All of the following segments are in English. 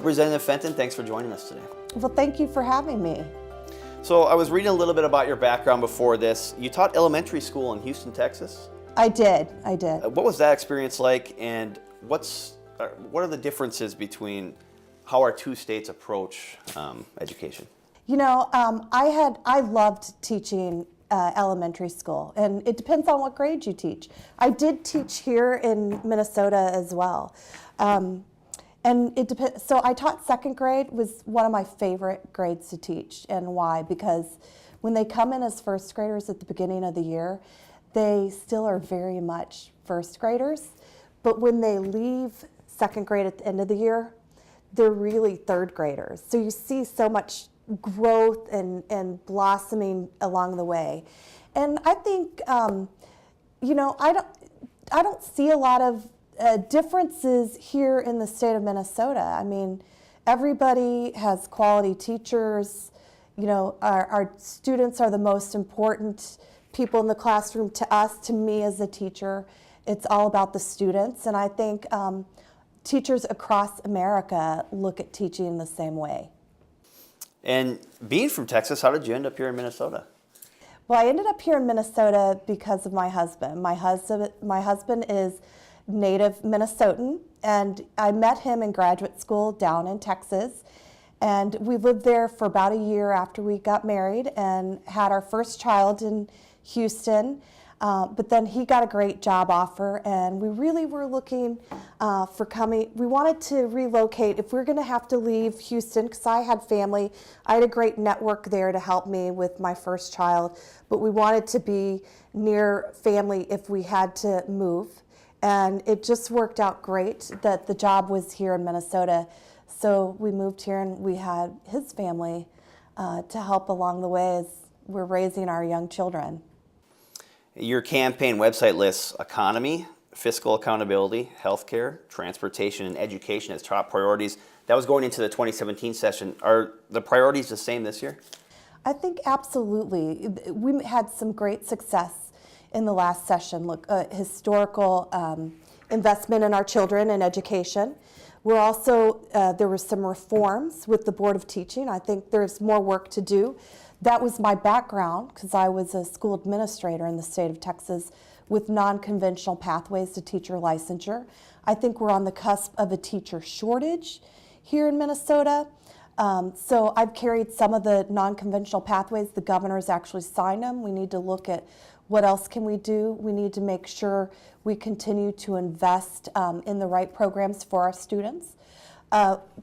Representative Fenton, thanks for joining us today. Well, thank you for having me. So I was reading a little bit about your background before this. You taught elementary school in Houston, Texas? I did. What was that experience like, and what are the differences between how our two states approach education? You know, I loved teaching elementary school, and it depends on what grade you teach. I did teach here in Minnesota as well. And it depends. So I taught second grade, was one of my favorite grades to teach. And why? Because when they come in as first graders at the beginning of the year, they still are very much first graders. But when they leave second grade at the end of the year, they're really third graders. So you see so much growth and blossoming along the way. And I think, you know, I don't see a lot of differences here in the state of Minnesota. I mean, everybody has quality teachers. You know, our students are the most important people in the classroom to us, to me as a teacher. It's all about the students, and I think teachers across America look at teaching in the same way. And being from Texas, how did you end up here in Minnesota? Well, I ended up here in Minnesota because of my husband. My husband is native Minnesotan, and I met him in graduate school down in Texas, and we lived there for about a year after we got married and had our first child in Houston. But then he got a great job offer, and we really were looking for coming. We wanted to relocate if we're going to have to leave Houston, because I had family. I had a great network there to help me with my first child, but we wanted to be near family if we had to move. And it just worked out great that the job was here in Minnesota. So we moved here, and we had his family to help along the way as we're raising our young children. Your campaign website lists economy, fiscal accountability, healthcare, transportation, and education as top priorities. That was going into the 2017 session. Are the priorities the same this year? I think absolutely. We had some great success in the last session. Look, historical investment in our children and education. We're also, there were some reforms with the Board of Teaching. I think there's more work to do. That was my background, because I was a school administrator in the state of Texas with non-conventional pathways to teacher licensure. I think we're on the cusp of a teacher shortage here in Minnesota. So I've carried some of the non-conventional pathways. The governor's actually signed them. We need to look at what else can we do. We need to make sure we continue to invest in the right programs for our students.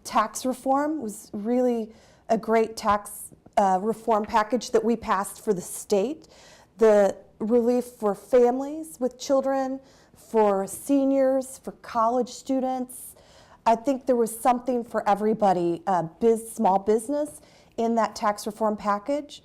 Tax reform was really a great tax reform package that we passed for the state. The relief for families with children, for seniors, for college students. I think there was something for everybody, small business in that tax reform package.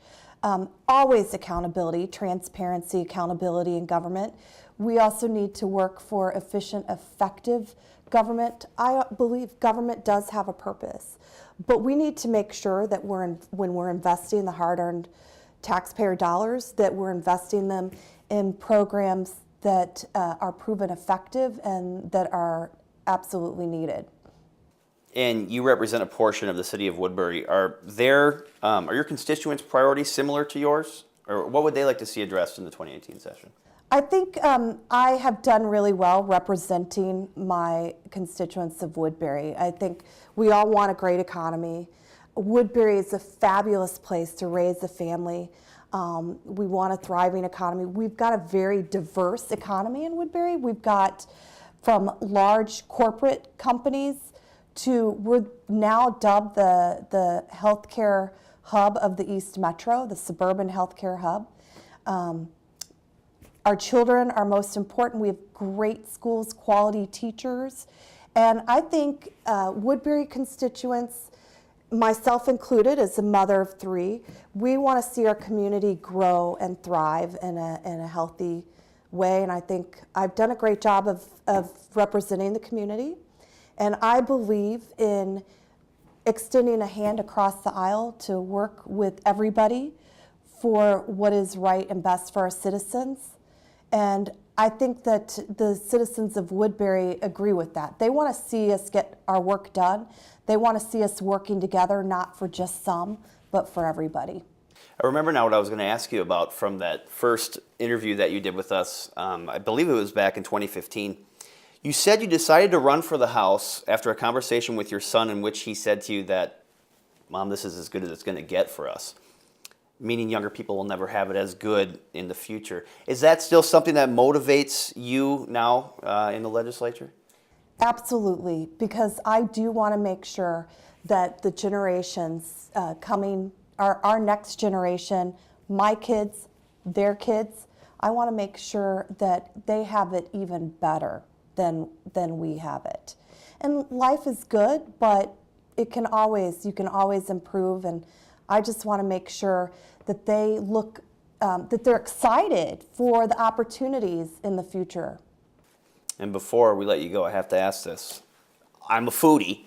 Always accountability, transparency, accountability in government. We also need to work for efficient, effective government. I believe government does have a purpose, but we need to make sure that when we're investing the hard-earned taxpayer dollars, that we're investing them in programs that are proven effective and that are absolutely needed. And you represent a portion of the city of Woodbury. Are your constituents' priorities similar to yours? Or what would they like to see addressed in the 2018 session? I think I have done really well representing my constituents of Woodbury. I think we all want a great economy. Woodbury is a fabulous place to raise a family. We want a thriving economy. We've got a very diverse economy in Woodbury. We've got from large corporate companies to, we're now dubbed the healthcare hub of the East Metro, the suburban healthcare hub. Our children are most important. We have great schools, quality teachers. And I think Woodbury constituents, myself included as a mother of three, we want to see our community grow and thrive in a healthy way. And I think I've done a great job of representing the community. And I believe in extending a hand across the aisle to work with everybody for what is right and best for our citizens. And I think that the citizens of Woodbury agree with that. They want to see us get our work done. They want to see us working together, not for just some, but for everybody. I remember now what I was going to ask you about from that first interview that you did with us. I believe it was back in 2015. You said you decided to run for the House after a conversation with your son in which he said to you that, Mom, this is as good as it's going to get for us, meaning younger people will never have it as good in the future. Is that still something that motivates you now in the legislature? Absolutely, because I do want to make sure that the generations coming, our next generation, my kids, their kids, I want to make sure that they have it even better than we have it. And life is good, but you can always improve, and I just want to make sure that they look, that they're excited for the opportunities in the future. And before we let you go, I have to ask this. I'm a foodie.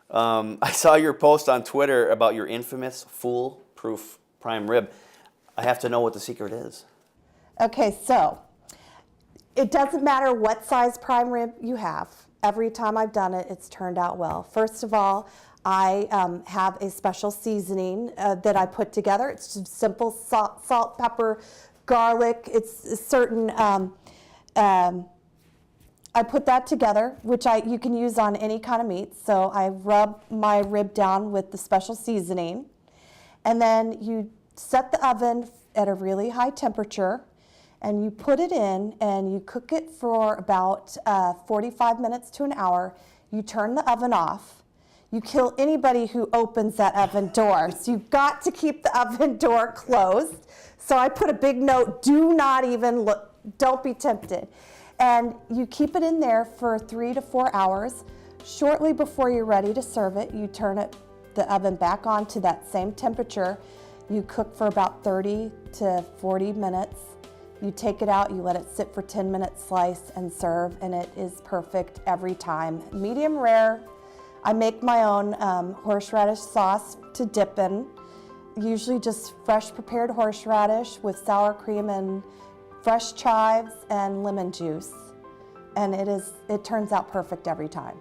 I saw your post on Twitter about your infamous foolproof prime rib. I have to know what the secret is. Okay, so it doesn't matter what size prime rib you have. Every time I've done it, it's turned out well. First of all, I have a special seasoning that I put together. It's just simple salt, pepper, garlic. It's a certain, I put that together, which you can use on any kind of meat. So I rub my rib down with the special seasoning. And then you set the oven at a really high temperature, and you put it in and you cook it for about 45 minutes to an hour. You turn the oven off. You kill anybody who opens that oven door. So you've got to keep the oven door closed. So I put a big note, do not even look, don't be tempted. And you keep it in there for 3 to 4 hours. Shortly before you're ready to serve it, you turn the oven back on to that same temperature. You cook for about 30 to 40 minutes. You take it out, you let it sit for 10 minutes, slice and serve, and it is perfect every time. Medium rare. I make my own horseradish sauce to dip in. Usually just fresh prepared horseradish with sour cream and fresh chives and lemon juice. And it turns out perfect every time.